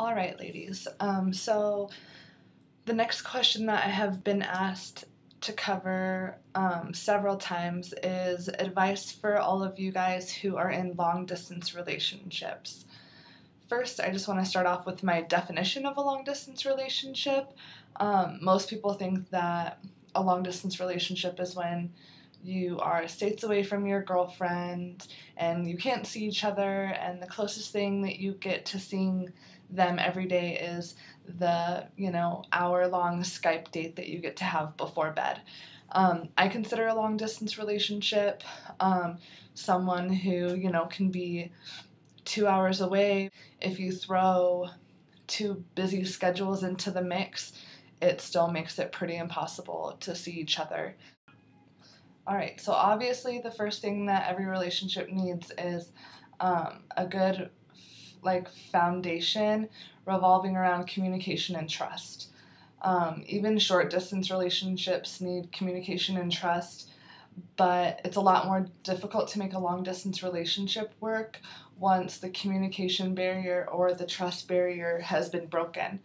All right, ladies. So the next question that I have been asked to cover several times is advice for all of you guys who are in long distance relationships. First, I just want to start off with my definition of a long distance relationship. Most people think that a long distance relationship is when you are states away from your girlfriend and you can't see each other, and the closest thing that you get to seeing them every day is the, hour-long Skype date that you get to have before bed. I consider a long distance relationship someone who, can be 2 hours away. If you throw two busy schedules into the mix, it still makes it pretty impossible to see each other. Alright, so obviously the first thing that every relationship needs is a good foundation revolving around communication and trust. Even short distance relationships need communication and trust, but it's a lot more difficult to make a long distance relationship work once the communication barrier or the trust barrier has been broken.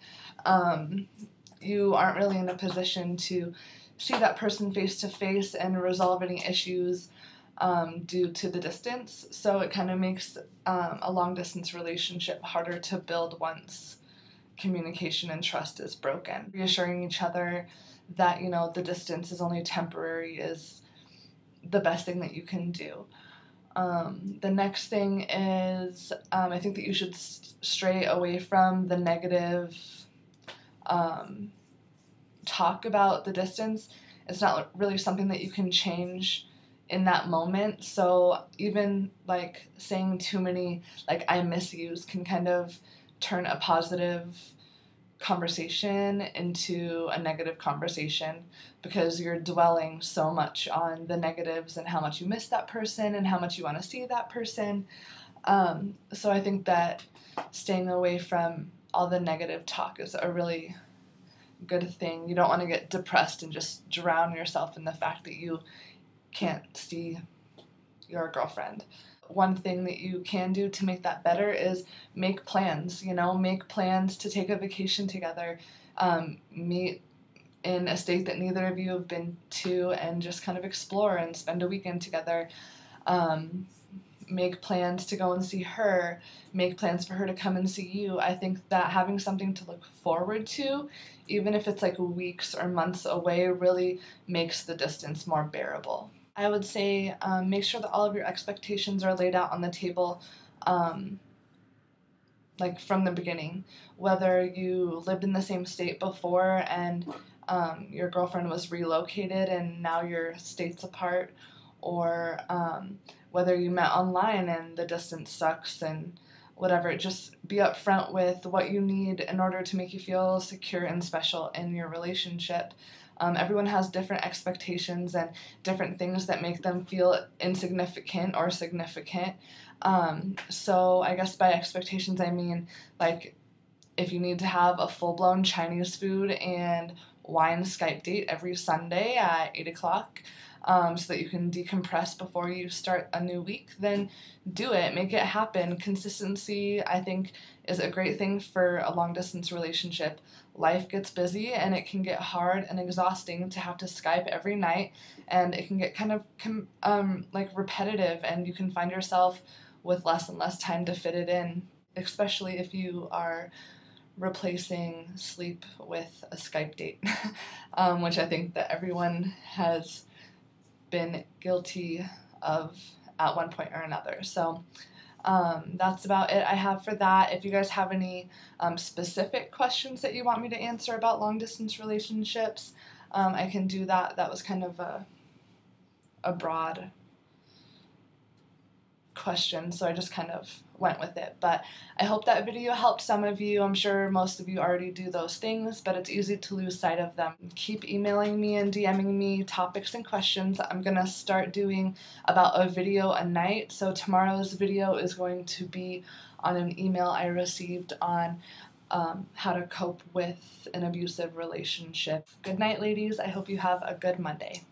You aren't really in a position to see that person face to face and resolve any issues due to the distance, so it kind of makes a long distance relationship harder to build once communication and trust is broken. Reassuring each other that the distance is only temporary is the best thing that you can do. The next thing is I think that you should stray away from the negative talk about the distance. It's not really something that you can change in that moment, so even saying too many I miss yous can kind of turn a positive conversation into a negative conversation because you're dwelling so much on the negatives and how much you miss that person and how much you want to see that person. So I think that staying away from all the negative talk is a really good thing. You don't want to get depressed and just drown yourself in the fact that you can't see your girlfriend. One thing that you can do to make that better is make plans, make plans to take a vacation together, meet in a state that neither of you have been to and just kind of explore and spend a weekend together. Make plans to go and see her, make plans for her to come and see you. I think that having something to look forward to, even if it's weeks or months away, really makes the distance more bearable. I would say make sure that all of your expectations are laid out on the table from the beginning. Whether you lived in the same state before and your girlfriend was relocated and now you're states apart, or whether you met online and the distance sucks and whatever, just be upfront with what you need in order to make you feel secure and special in your relationship. Everyone has different expectations and different things that make them feel insignificant or significant. So I guess by expectations I mean if you need to have a full-blown Chinese food and wine Skype date every Sunday at 8 o'clock, so that you can decompress before you start a new week, then do it. Make it happen. Consistency, I think, is a great thing for a long-distance relationship. Life gets busy, and it can get hard and exhausting to have to Skype every night, and it can get kind of repetitive, and you can find yourself with less and less time to fit it in, especially if you are replacing sleep with a Skype date, which I think that everyone has been guilty of at one point or another. So that's about it I have for that. If you guys have any specific questions that you want me to answer about long distance relationships, I can do that. That was kind of a broad question, so I just kind of went with it. But I hope that video helped some of you. I'm sure most of you already do those things, but it's easy to lose sight of them. Keep emailing me and DMing me topics and questions. I'm gonna start doing about a video a night, so tomorrow's video is going to be on an email I received on how to cope with an abusive relationship. Good night, ladies. I hope you have a good Monday.